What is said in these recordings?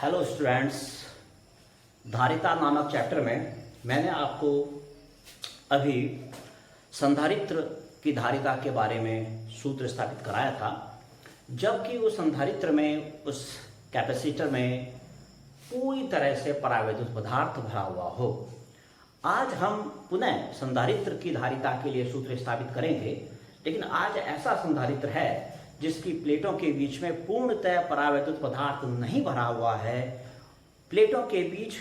Hello students, धारिता नामक chapter में मैंने आपको अभी संधारित्र की धारिता के बारे में सूत्र स्थापित कराया था, जबकि उस संधारित्र में, उस कैपेसिटर में पूरी तरह से परावैद्युत पदार्थ भरा हुआ हो। आज हम पुनः संधारित्र की धारिता के लिए सूत्र स्थापित करेंगे, लेकिन आज ऐसा संधारित्र है जिसकी प्लेटों के बीच में पूर्णतः परावैद्युत पदार्थ नहीं भरा हुआ है। प्लेटों के बीच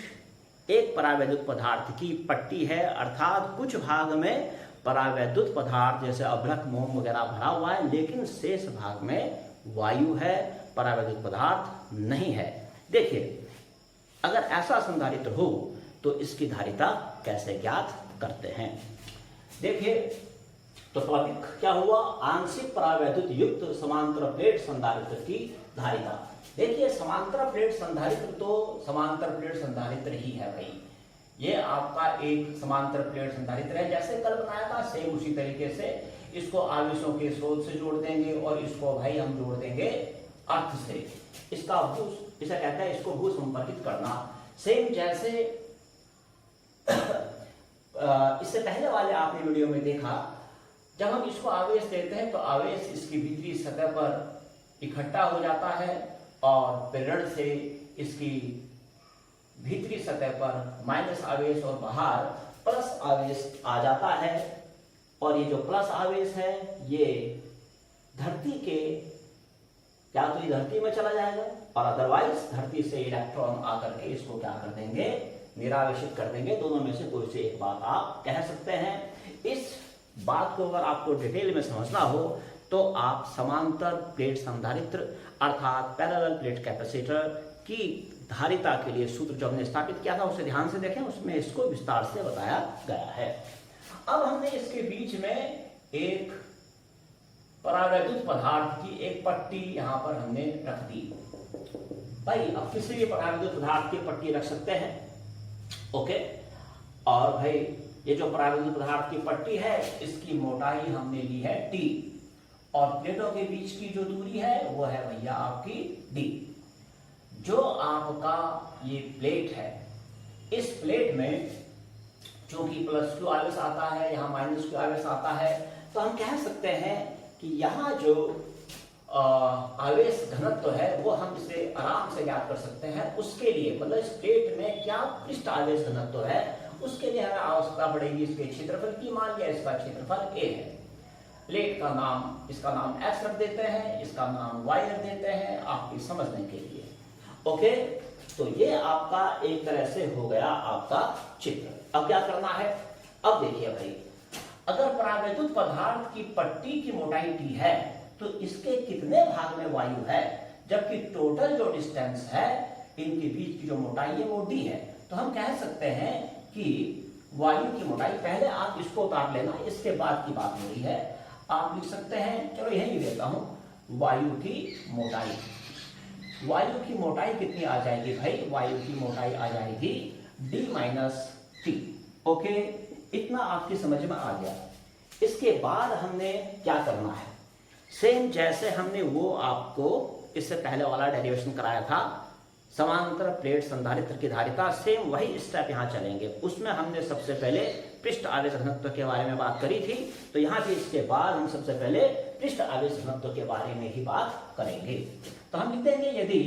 एक परावैद्युत पदार्थ की पट्टी है, अर्थात कुछ भाग में परावैद्युत पदार्थ जैसे अभ्रक, मोम वगैरह भरा हुआ है, लेकिन शेष भाग में वायु है, परावैद्युत पदार्थ नहीं है। देखिए, अगर ऐसा संधारित्र हो तो इसकी धारिता कैसे ज्ञात करते हैं। देखिए, तो टॉपिक क्या हुआ? आंशिक परावैद्युत युक्त समांतर प्लेट संधारित्र की धारिता। देखिए, समांतर प्लेट संधारित्र तो समांतर प्लेट संधारित्र ही है भाई। ये आपका एक समांतर प्लेट संधारित्र है, जैसे कल बनाया था सेम उसी तरीके से। इसको आवेशों के स्रोत से जोड़ देंगे और इसको भाई हम जोड़ देंगे अर्थ से। इसका भू, इसे कहते हैं इसको भू संपर्कित करना। सेम जैसे इससे पहले वाले आपने वीडियो में देखा, जब हम इसको आवेश देते हैं तो आवेश इसकी भीतरी सतह पर इकट्ठा हो जाता है और प्रेरण से इसकी भीतरी सतह पर माइनस आवेश और बाहर प्लस आवेश आ जाता है। और ये जो प्लस आवेश है ये धरती के, या तो ये धरती में चला जाएगा और अदरवाइज धरती से इलेक्ट्रॉन आकर के इसको क्या कर देंगे? निरावेशित कर देंगे। दोनों में से कोई से एक बात आप कह सकते हैं। इस बात को अगर आपको डिटेल में समझना हो तो आप समांतर प्लेट संधारित्र अर्थात पैरेलल प्लेट कैपेसिटर की धारिता के लिए सूत्र जो हमने स्थापित किया था उसे ध्यान से देखें, उसमें इसको विस्तार से बताया गया है। अब हमने इसके बीच में एक परावैद्युत पदार्थ की एक पट्टी यहां पर हमने रख दी भाई। अब किसी भी परावैद्युत पदार्थ की पट्टी रख सकते हैं, ओके। और भाई ये जो परावैद्युत पदार्थ की पट्टी है इसकी मोटाई हमने ली है t, और प्लेटों के बीच की जो दूरी है वो है भैया आपकी d। जो आपका ये प्लेट है, इस प्लेट में चूंकि प्लस क्यू आवेश आता है, यहाँ माइनस क्यू आवेश आता है, तो हम कह सकते हैं कि यहाँ जो आवेश घनत्व है वो हम इसे आराम से ज्ञात कर सकते हैं। उसके लिए मतलब इस प्लेट में क्या पृष्ठ आवेश घनत्व है, उसके लिए हमें आवश्यकता पड़ेगी इसके क्षेत्रफल की। मान लिया इसका क्षेत्रफल a है। प्लेट का नाम, इसका नाम x रख देते हैं, इसका नाम y रख देते हैं आपकी समझने के लिए, ओके। तो ये आपका एक तरह से हो गया आपका चित्र। अब क्या करना है? अब देखिए भाई, अगर परावैद्युत पदार्थ की पट्टी की मोटाई t है तो इसके कितने भाग में वायु है, जबकि टोटल जो डिस्टेंस है इनके बीच की जो मोटाई है वो d है। तो हम कह सकते हैं कि वायु की मोटाई, पहले आप इसको उतार लेना, इसके बाद की बात हो रही है। आप लिख सकते हैं, चलो यही लिख देता हूं, वायु की मोटाई। वायु की मोटाई कितनी आ जाएगी भाई? वायु की मोटाई आ जाएगी d माइनस टी, ओके। इतना आपकी समझ में आ गया। इसके बाद हमने क्या करना है? सेम जैसे हमने वो आपको इससे पहले वाला डेरिवेशन कराया था, समांतर प्लेट संधारित्र की धारिता, सेम वही स्टेप यहाँ चलेंगे। उसमें हमने सबसे पहले पृष्ठ आवेश घनत्व के बारे में बात करी थी, तो यहाँ भी इसके बाद हम सबसे पहले पृष्ठ आवेश घनत्व के बारे में ही बात करेंगे। तो हम लिख देंगे, यदि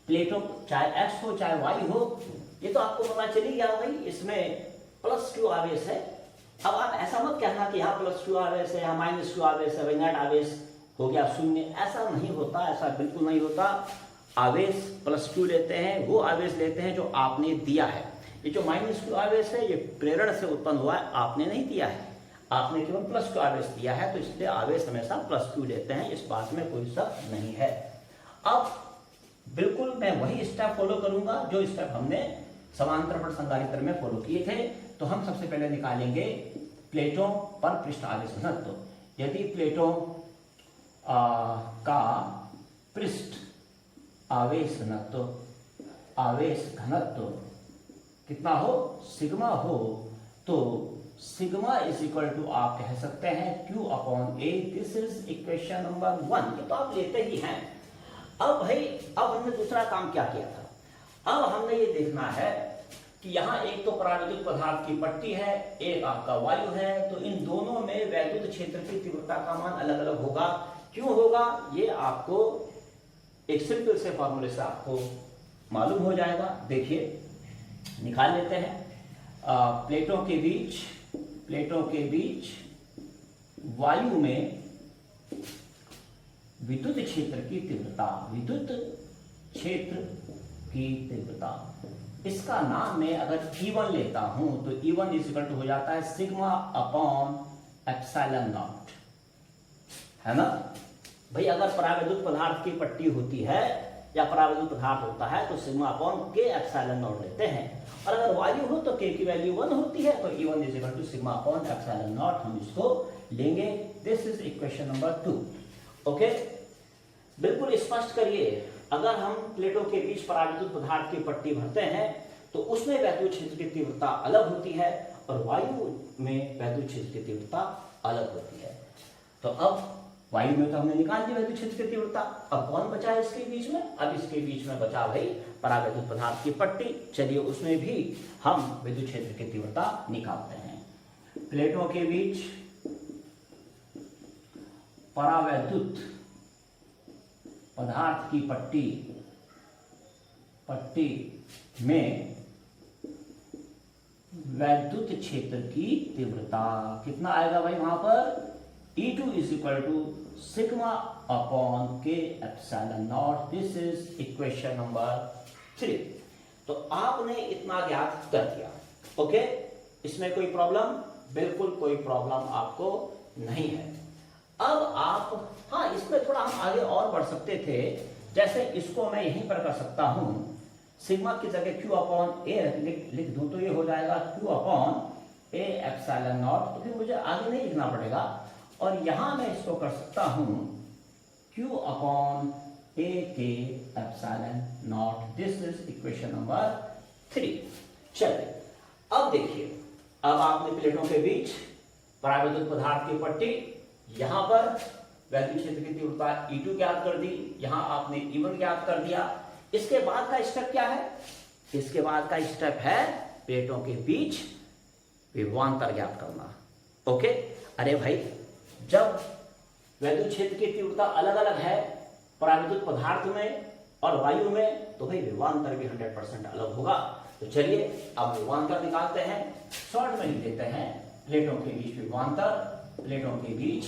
प्लेटों चाहे x हो चाहे y हो, ये तो आपको पता चली गया भाई, इसमें प्लस क्यू आवेश है। अब आप ऐसा मत कहना कि यहाँ प्लस क्यू आवेश है, यहाँ माइनस क्यू आवेश है, नेट आवेश हो गया शून्य। ऐसा नहीं होता, ऐसा बिल्कुल नहीं होता। आवेश प्लस क्यू लेते हैं, वो आवेश लेते हैं जो आपने दिया है। ये जो माइनस क्यू आवेश है ये प्रेरण से उत्पन्न हुआ है, आपने नहीं दिया है, आपने केवल प्लस क्यू आवेश दिया है, तो इसलिए आवेश हमेशा प्लस क्यू लेते हैं, इस बात में कोई शक नहीं है। अब बिल्कुल मैं वही स्टेप फॉलो करूंगा जो स्टेप हमने समांतर प्लेट संधारित्र में फॉलो किए थे। तो हम सबसे पहले निकालेंगे प्लेटों पर पृष्ठ आवेश घनत्व। यदि प्लेटों का पृष्ठ आवेश घनत्व कितना हो? सिग्मा हो, तो सिग्मा इज इक्वल टू आप कह सकते हैं Q upon A। This is equation number 1। ये तो आप लेते ही हैं। अब भाई, अब हमने दूसरा काम क्या किया था, अब हमने ये देखना है कि यहाँ एक तो परावैद्युत पदार्थ की पट्टी है, एक आपका वायु है, तो इन दोनों में वैद्युत क्षेत्र की तीव्रता का मान अलग अलग होगा। क्यों होगा, ये आपको एक सिंपल से फॉर्मूले से आपको मालूम हो जाएगा। देखिए, निकाल लेते हैं। प्लेटों के बीच वायु में विद्युत क्षेत्र की तीव्रता, इसका नाम मैं अगर E1 लेता हूं तो E1 इक्वल टू हो जाता है सिग्मा अपॉन एप्सिलॉन नॉट, है ना भाई। अगर परावैद्युत पदार्थ की पट्टी होती है या परावैद्युत पदार्थ होता है तो sigma upon K epsilon not लेते हैं, और अगर वायु हो तो के की वैल्यू 1 होती है, तो E1 equal to sigma upon epsilon naught हम इसको लेंगे। This is equation number 2। Okay, बिल्कुल स्पष्ट करिए, अगर हम प्लेटों के बीच परावैद्युत पदार्थ की पट्टी भरते हैं तो उसमें वैद्युत क्षेत्र की तीव्रता अलग होती है और वायु में वैद्युत क्षेत्र की तीव्रता अलग होती है। तो अब वायु में तो हमने निकाल दी वैद्युत क्षेत्र की तीव्रता, अब कौन बचा है इसके बीच में, अब इसके बीच में बचा भाई परावैद्युत पदार्थ की पट्टी। चलिए उसमें भी हम विद्युत क्षेत्र की तीव्रता निकालते हैं। प्लेटों के बीच परावैद्युत पदार्थ की पट्टी में वैद्युत क्षेत्र की तीव्रता कितना आएगा भाई, वहां पर E2 is equal to sigma upon K epsilon naught. This is equation number 3। तो आपने इतना ज्ञात कर दिया। ओके, इसमें कोई प्रॉब्लम, बिल्कुल कोई प्रॉब्लम आपको नहीं है। अब आप, हाँ, इसमें थोड़ा हम आगे और बढ़ सकते थे, जैसे इसको मैं यहीं पर कर सकता हूं, सिग्मा की जगह Q अपॉन ए लिख दूं तो ये हो जाएगा Q upon A epsilon not, तो फिर मुझे आगे नहीं लिखना पड़ेगा। और यहां मैं इसको कर सकता हूं Q अपॉन ए के epsilon naught. This is equation number 3। चलिए अब देखिए, अब आपने प्लेटों के बीच परावैद्युत पदार्थ की पट्टी, यहां पर वैद्युत क्षेत्र की तीव्रता E2 ज्ञात कर दी, यहां आपने E1 ज्ञात कर दिया। इसके बाद का स्टेप क्या है, इसके बाद का स्टेप है प्लेटों के बीच विभवांतर ज्ञात करना। ओके, अरे भाई, जब वैद्युत क्षेत्र की तीव्रता अलग अलग है परावैद्युत पदार्थ में और वायु में, तो भाई विभवांतर भी 100% अलग होगा। तो चलिए अब विभवांतर निकालते हैं, शॉर्ट में लिख देते हैं प्लेटों के बीच विभवांतर, प्लेटों के बीच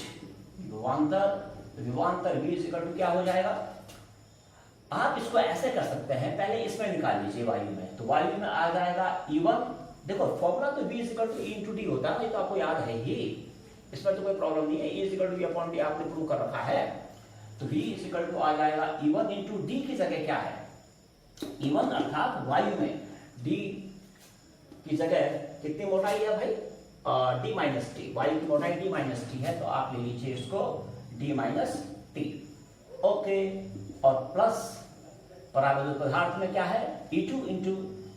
विभवांतर V इक्वल टू क्या हो जाएगा। आप इसको ऐसे कर सकते हैं, पहले इसमें निकाल लीजिए वायु में, तो वायु में आ जाएगा E1। देखो फॉर्मूला तो V equal to E into D होता है, ये तो आपको याद है ही, इसमें तो कोई प्रॉब्लम नहीं है। E equal to V upon D आपने प्रूव कर रखा है, तो V इक्वल टू आ जाएगा E1 इंटू डी की जगह क्या है, E1 अर्थात वायु में D की जगह कितनी मोटाई है भाई, D माइनस टी, वायु की मोटाई D माइनस टी है, तो आप ले लीजिए इसको D माइनस टी। ओके, और प्लस परावैद्युत पदार्थ में क्या है E2 इंटू,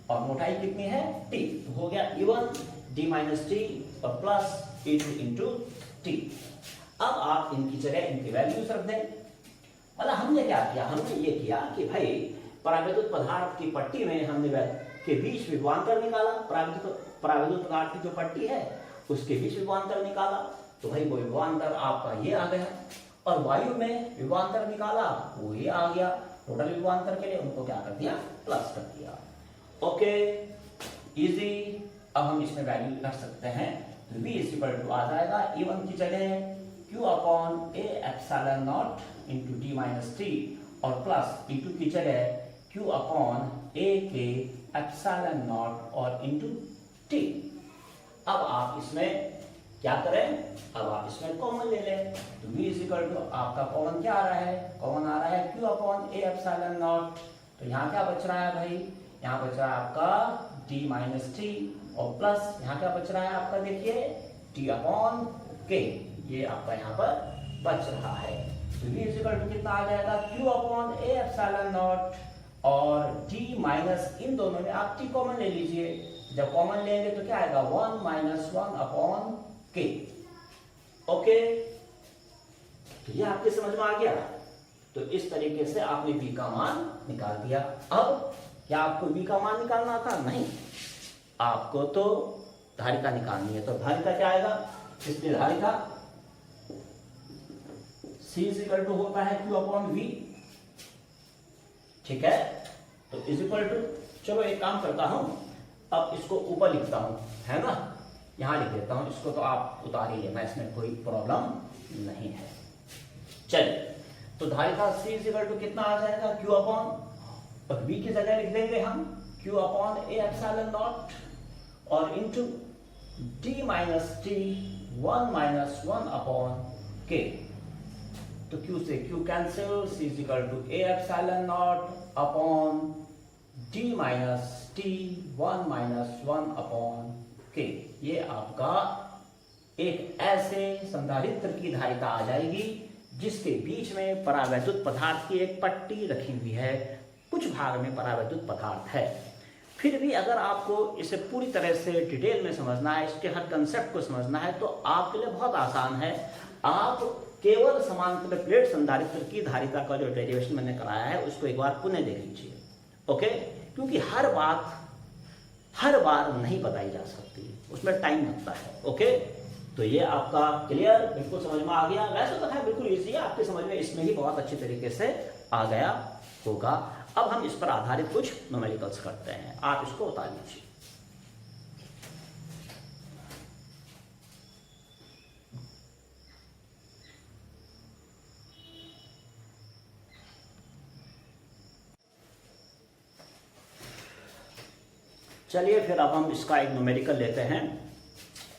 और मोटाई कितनी है T, तो हो गया E1 D माइनस टी और प्लस E2 इंटू टी। अब आप इनकी जगह इनकी वैल्यूज रख दें। मतलब हमने क्या किया, हमने ये किया कि भाई परावैद्युत पदार्थ की पट्टी में हमने के बीच विभवांतर निकाला, परावैद्युत पदार्थ की जो पट्टी है उसके बीच विभवांतर निकाला, तो भाई वो विभवांतर आपका ये आ गया। और वायु में विभवांतर निकाला, वो ये आ गया। टोटल विभवांतर के लिए उनको क्या कर दिया, प्लस कर दिया। Okay, easy. अब हम इसमें वैल्यू रख सकते हैं, तो V इक्वल टू आ जाएगा E1 की जगह Q upon A epsilon not into D minus T, और प्लस E2 की जगह Q अपॉन ए के एप्सिलॉन नॉट और इंटू टी। अब आप इसमें क्या करें, अब आप इसमें कॉमन ले लें, तो V इक्वल टू आपका कॉमन क्या आ रहा है, कॉमन आ रहा है Q upon A epsilon not. तो यहाँ क्या बच रहा है भाई, यहाँ बच रहा है आपका D माइनस टी, और प्लस यहाँ क्या बच रहा है आपका, देखिए T अपॉन के, ये आपका यहाँ पर बच रहा है। तो V इक्वल टू कितना आ जाएगा, Q upon A epsilon naught और D माइनस, इन दोनों में आप T कॉमन ले लीजिए, जब कॉमन लेंगे तो क्या आएगा 1 माइनस 1 अपॉन के। ओके, तो ये आपके समझ में आ गया। तो इस तरीके से आपने V का मान निकाल दिया। अब क्या आपको V का मान निकालना था? नहीं, आपको तो धारिता निकालनी है। तो धारिता क्या आएगा? इसलिए धारिता C इक्वल टू होता है Q अपॉन V। ठीक है, तो इज इक्वल टू, चलो एक काम करता हूं, अब इसको ऊपर लिखता हूं, है ना, यहां लिख देता हूं इसको, तो आप उतार ही लेना, इसमें कोई प्रॉब्लम नहीं है। चलिए, तो धारिता C इक्वल टू कितना आ जाएगा? Q अपॉन, और V की जगह लिख देंगे हम Q upon A epsilon naught और into D minus T 1 minus 1 upon K। तो Q से Q cancel, C equal to A epsilon naught upon D minus T 1 minus 1 upon K। ये आपका एक ऐसे संधारित्र की धारिता आ जाएगी जिसके बीच में परावैद्युत पदार्थ की एक पट्टी रखी हुई है, कुछ भाग में परावैद्युत पदार्थ है। फिर भी अगर आपको इसे पूरी तरह से डिटेल में समझना है, इसके हर कंसेप्ट को समझना है, तो आपके लिए बहुत आसान है। आप केवल समांतर प्लेट संधारित्र की धारिता का जो डेरिवेशन मैंने कराया है उसको एक बार पुनः देख लीजिए, ओके? क्योंकि हर बार नहीं बताई जा सकती, उसमें टाइम लगता है, ओके? तो ये आपका क्लियर, बिल्कुल समझ में आ गया। वैसे तो है बिल्कुल इजी है, आपके समझ में इसमें ही बहुत अच्छी तरीके से आ गया होगा। अब हम इस पर आधारित कुछ न्यूमेरिकल्स करते हैं, आप इसको बता लीजिए। चलिए फिर अब हम इसका एक न्यूमेरिकल लेते हैं,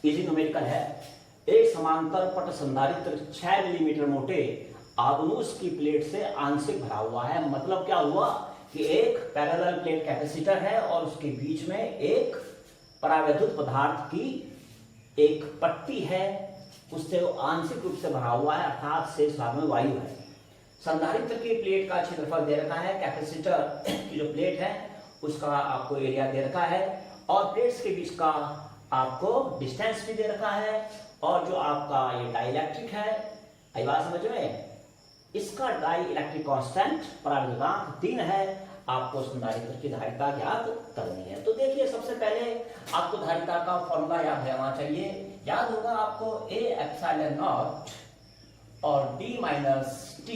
इजी न्यूमेरिकल है। एक समांतर पट संधारित्र 6 मिलीमीटर मोटे आगनूस की प्लेट से आंशिक भरा हुआ है। मतलब क्या हुआ कि एक पैरेलल प्लेट कैपेसिटर है और उसके बीच में एक परावैद्युत पदार्थ की एक पट्टी है, उससे वो आंशिक रूप से भरा हुआ है, अर्थात शेष भाग में वायु है। संधारित्र की प्लेट का क्षेत्रफल दे रखा है, कैपेसिटर की जो प्लेट है उसका आपको एरिया दे रखा है, और प्लेट्स के बीच का आपको डिस्टेंस भी दे रखा है, और जो आपका ये डाइइलेक्ट्रिक है, आई बात समझ में, इसका डाइइलेक्ट्रिक कांस्टेंट परावैद्युतांक 3 है। आपको संधारित्र की धारिता ज्ञात करनी है। तो देखिए, सबसे पहले आपको धारिता का फॉर्मूला याद रहना चाहिए। याद होगा आपको A एप्सिलॉन नॉट और D माइनस T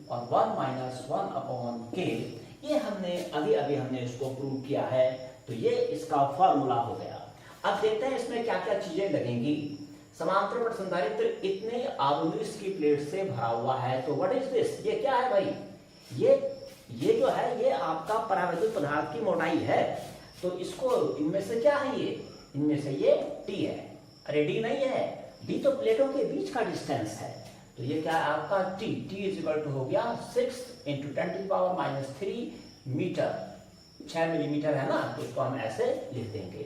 और 1 माइनस 1 अपॉन K। ये हमने अभी इसको प्रूव किया है, तो ये इसका फॉर्मूला हो गया। अब देखते हैं इसमें क्या क्या चीजें लगेंगी। समांतर पट संधारित्र इतने आगनूस की प्लेट से भरा हुआ है, तो व्हाट इज दिस? ये क्या है भाई? ये जो है ये आपका परावैद्युत पदार्थ की मोटाई है। तो इसको इनमें से क्या है? ये इनमें से ये T है। अरे D नहीं है, D तो प्लेटों के बीच का डिस्टेंस है। तो ये क्या है आपका T इज इक्वल टू हो गया 6 × 10⁻³ मीटर। 6 मिलीमीटर है ना, तो इसको हम ऐसे लिख देंगे।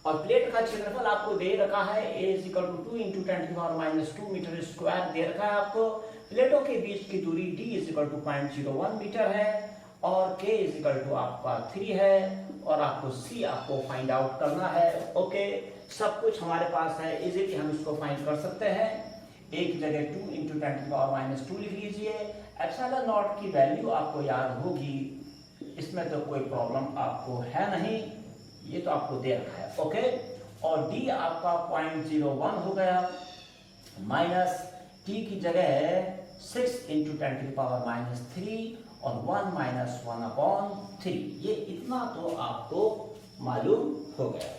और प्लेट का क्षेत्रफल आपको दे रखा है A is equal to 2 × 10⁻² metre square दे रखा है आपको। प्लेटों के बीच की दूरी D is equal to 0.01 metre है, और K इज इक्वल टू आपका 3 है, और आपको C आपको फाइंड आउट करना है। ओके, सब कुछ हमारे पास है, इजीली हम इसको फाइंड कर सकते हैं। A की जगह 2 × 10⁻² लिख लीजिए। एप्सिलॉन नॉट की वैल्यू आपको याद होगी, इसमें तो कोई प्रॉब्लम आपको है नहीं, ये तो आपको दे रखा है, ओके। और D आपका 0.01 हो गया, माइनस T की जगह 6 × 10⁻³ और 1 माइनस 1 अपॉन 3। ये इतना तो आपको मालूम हो गया।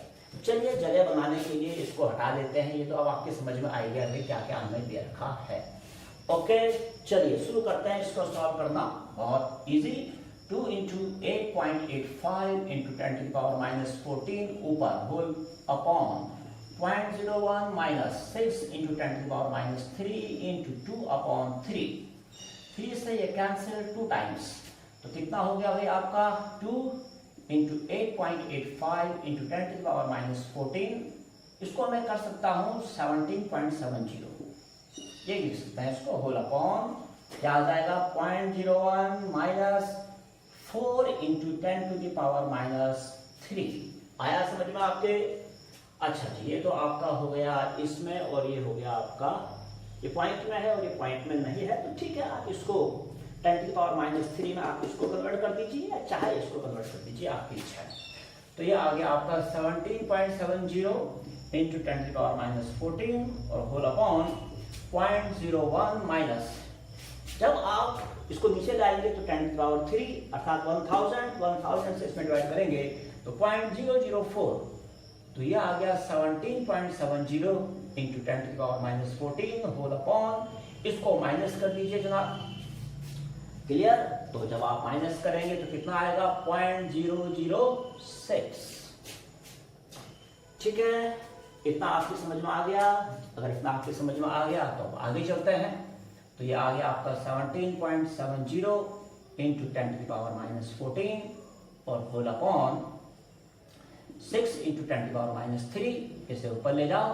चलिए, जगह बनाने के लिए इसको हटा देते हैं, ये तो अब आपके समझ में आ गया है क्या क्या हमें दे रखा है। ओके, चलिए शुरू करते हैं इसको सॉल्व करना, बहुत इजी। 2 × 8.85 × 10⁻14 ऊपर होल अपॉन 0.01 माइनस 6 × 10⁻³ × 2 अपॉन 3। 3 से ये कैंसिल 2 टाइम्स, तो कितना हो गया भाई आपका 2 × 8.85 × 10⁻14। इसको मैं कर सकता हूँ 17.70, ये लिख सकते हैं इसको, होल अपॉन क्या आ जाएगा 0.01 माइनस 4 × 10⁻³ आया समझ में आपके? अच्छा जी, ये तो आपका हो गया इसमें, और ये हो गया आपका, ये पॉइंट में है और ये पॉइंट में नहीं है, तो ठीक है, आप इसको 10⁻³ में आप इसको कन्वर्ट कर दीजिए या चाहे इसको कन्वर्ट कर दीजिए, आपकी इच्छा है। तो ये आ गया आपका 17.70 इंटू 10⁻14 और होल अपॉन 0.01 माइनस, जब आप इसको नीचे लाएंगे तो 10⁻³ अर्थात 1000 से इसमें डिवाइड करेंगे तो 0.004, तो ये आ गया 17.70 इंटू 10⁻14 होल अपॉन, इसको माइनस कर दीजिए जनाब, क्लियर। तो जब आप माइनस करेंगे तो कितना आएगा 0.006, ठीक है। इतना आपकी समझ में आ गया। अगर इतना आपकी समझ में आ गया तो अब आगे चलते हैं। तो ये आ गया आपका 17.70 इंटू 10⁻14 और होल अपॉन 6 इंटू 10⁻3, इसे ऊपर ले जाओ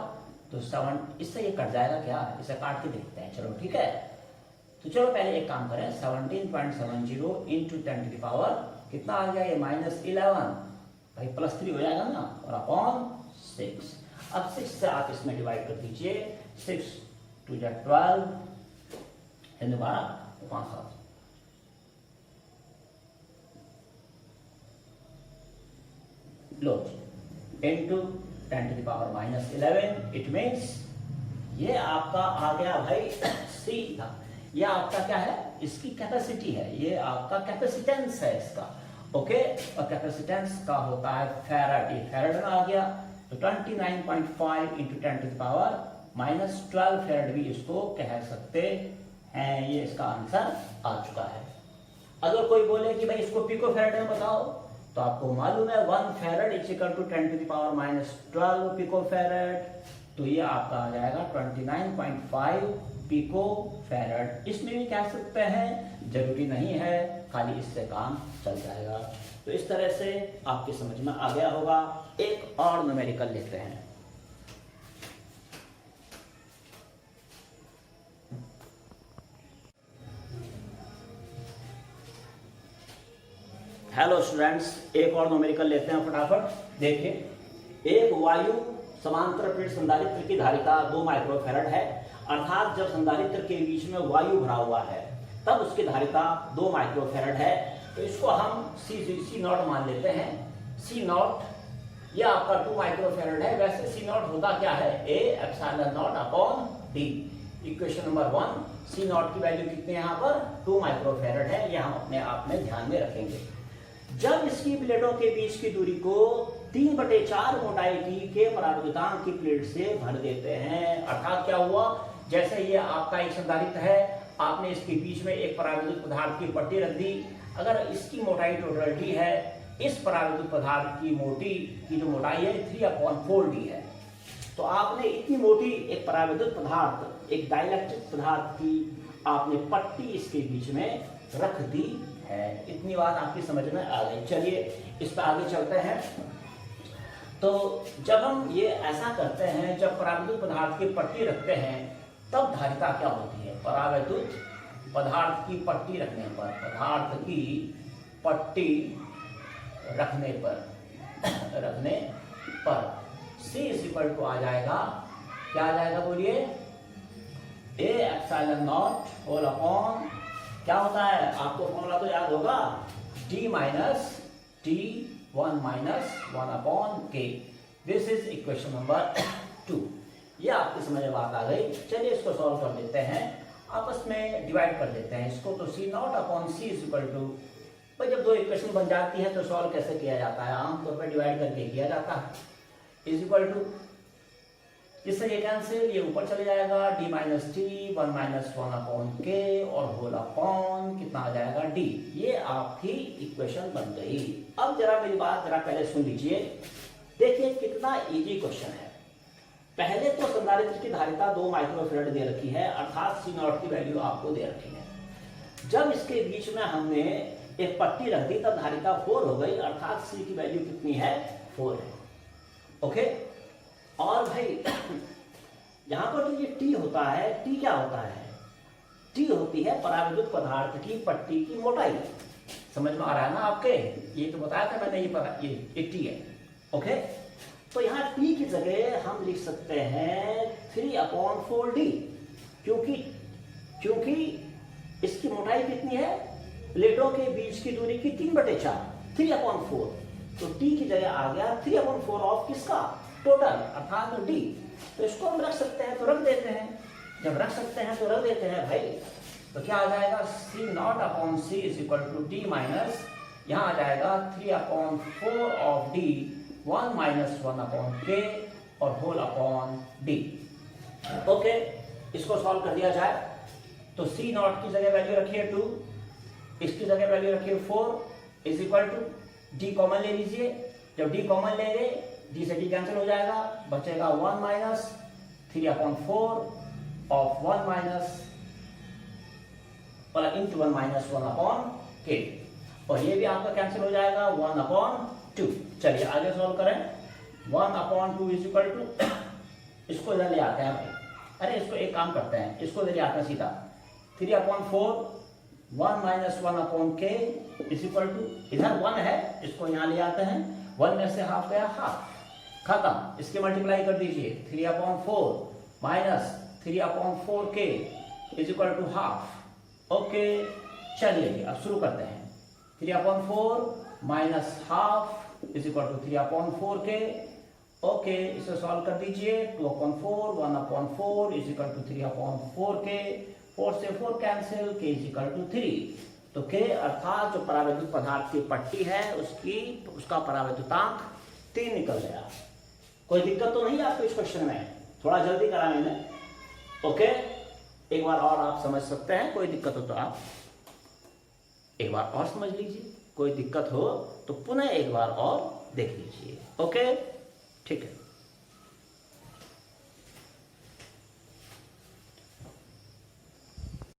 तो 7, इससे ये कट जाएगा क्या, इसे काट के देखते हैं, चलो ठीक है। तो चलो पहले एक काम करें, 17.70 इंटू 10⁻, कितना आ गया ये -11, भाई +3 हो जाएगा ना, और अपॉन 6। अब 6 से आप इसमें डिवाइड कर दीजिए, 6 2 12 12 5 7, लो इंटू 10⁻11, इट मीन्स ये आपका आ गया भाई C था, ये आपका क्या है, इसकी कैपेसिटी है, ये आपका कैपेसिटेंस है इसका, ओके। और कैपेसिटेंस का होता है फैराड, ये फैराड में आ गया, तो 29.5 इंटू 10⁻12 फैराड भी इसको कह सकते हैं, ये इसका आंसर आ चुका है। अगर कोई बोले कि भाई इसको पिको फैराड में बताओ, तो आपको मालूम है 1 farad is equal to 10⁻12 pico farad, तो ये आपका आ जाएगा 29.5 पिको फैराड। इसमें भी कह सकते हैं, जरूरी नहीं है, खाली इससे काम चल जाएगा। तो इस तरह से आपकी समझ में आ गया होगा। एक और न्यूमेरिकल लेते हैं। हेलो स्टूडेंट्स, एक और न्यूमेरिकल लेते हैं फटाफट। देखिए, एक वायु समांतर प्लेट संधारित्र की धारिता 2 माइक्रोफैरड है, अर्थात जब संधारित्र के बीच में वायु भरा हुआ है तब उसकी धारिता 2 माइक्रोफैरड है। तो इसको हम C नॉट मान लेते हैं। C नॉट यह आपका 2 माइक्रोफैरड है। वैसे C नॉट होता क्या है, A epsilon naught upon D। Equation number 1, C not की वैल्यू कितनी है यहाँ पर 2 माइक्रोफैरड है, ये हम अपने आप में ध्यान में रखेंगे। जब इसकी प्लेटों के बीच की दूरी को 3/4 मोटाई के पराविद्युतांक की प्लेट से भर देते हैं, अर्थात क्या हुआ, जैसे ये आपका एक संधारित्र है, आपने इसके बीच में एक पराविद्युत पदार्थ की पट्टी रख दी। अगर इसकी मोटाई टोटल d है, इस पराविद्युत पदार्थ की जो मोटाई है 3/4d है, तो आपने इतनी मोटी एक पराविद्युत पदार्थ, एक डाइलेक्ट्रिक पदार्थ की आपने पट्टी इसके बीच में रख दी है। इतनी बात आपकी समझ में आ गई। चलिए इस पर आगे चलते हैं। तो जब हम ये ऐसा करते हैं, जब पराविद्युत पदार्थ की पट्टी रखते हैं तब धारिता क्या होती है, पराविद्युत पदार्थ की पट्टी रखने पर, पदार्थ की पट्टी रखने पर C इज इक्वल टू आ जाएगा, क्या आ जाएगा बोलिए, A epsilon naught whole upon, क्या होता है आपको फॉर्मूला तो याद होगा, T minus T1 minus 1 upon K। This is equation number 2। ये आपकी समझ में बात आ गई। चलिए इसको सॉल्व कर देते हैं, आपस में डिवाइड कर देते हैं इसको। तो C naught upon C is equal to, भाई जब दो इक्वेशन बन जाती है तो सॉल्व कैसे किया जाता है, आमतौर पर डिवाइड करके किया जाता है। इज इक्वल टू, इससे ये कैंसिल, ये ऊपर चले जाएगा, d minus T 1 minus 1 upon के और होल अपॉन कितना आ जाएगा d। ये आपकी इक्वेशन बन गई। अब जरा मेरी बात जरा पहले सुन लीजिए, देखिए कितना इजी क्वेश्चन है। पहले तो संधारित्र की धारिता 2 माइक्रोफैरड दे रखी है, अर्थात C नॉट की वैल्यू आपको दे रखी है। जब इसके बीच में हमने एक पट्टी रख दी तब धारिता 4 हो गई, अर्थात C की वैल्यू कितनी है, 4 है। ओके, और भाई यहां पर जो ये T होता है, T क्या होता है, T होती है पराविद्युत पदार्थ की पट्टी की मोटाई। समझ में आ रहा है ना आपके, ये तो बताया था मैंने, ये T है। ओके, तो यहाँ T की जगह हम लिख सकते हैं 3/4D, क्योंकि इसकी मोटाई कितनी है, प्लेटों के बीच की दूरी की 3/4, 3/4। तो टी की जगह आ गया 3/4 ऑफ किसका, टोटल अर्थात डी। तो इसको हम रख सकते हैं, तो रख देते हैं। जब रख सकते हैं तो रख देते हैं भाई। तो क्या आ जाएगा, C0/C is equal to D minus, यहाँ आ जाएगा 3/4 ऑफ डी 1 - 1/k और होल अपॉन डी। ओके, इसको सॉल्व कर दिया जाए तो C0 की जगह वैल्यू रखिए 2, इसकी जगह वैल्यू रखिए 4 is equal to D common ले लीजिए। जब डी कॉमन लेंगे डी से डी कैंसिल हो जाएगा, बचेगा 1 minus 3/4 of 1 minus into 1 - 1/k, और ये भी आपका कैंसिल हो जाएगा 1/2। चलिए आगे सॉल्व करें। 1/2 इज इक्वल टू, इसको इधर ले आते हैं भाई। अरे इसको एक काम करते हैं, इसको ले आते हैं सीधा 3/4 1 - 1/k इज इक्वल टू, इधर 1 है, इसको यहाँ ले आते हैं, 1 में से हाफ गया हाफ, खत्म। इसके मल्टीप्लाई कर दीजिए 3/4 minus 3/4k is equal to half. Okay, चलिए अब शुरू करते हैं। 3/4 minus half is equal to 3/4k। Okay, इसे सॉल्व कर दीजिए। 2/4 1/4 इज इक्वल टू 3/4k, 4 से 4 cancel, k is equal to 3। तो k अर्थात जो परावैद्युत पदार्थ की पट्टी है उसका परावैद्युतांक 3 निकल गया। कोई दिक्कत तो नहीं आपको इस क्वेश्चन में, थोड़ा जल्दी करा मैंने। ओके, एक बार और आप समझ सकते हैं, कोई दिक्कत हो तो आप एक बार और समझ लीजिए, कोई दिक्कत हो तो पुनः एक बार और देख लीजिए। ओके, ठीक है।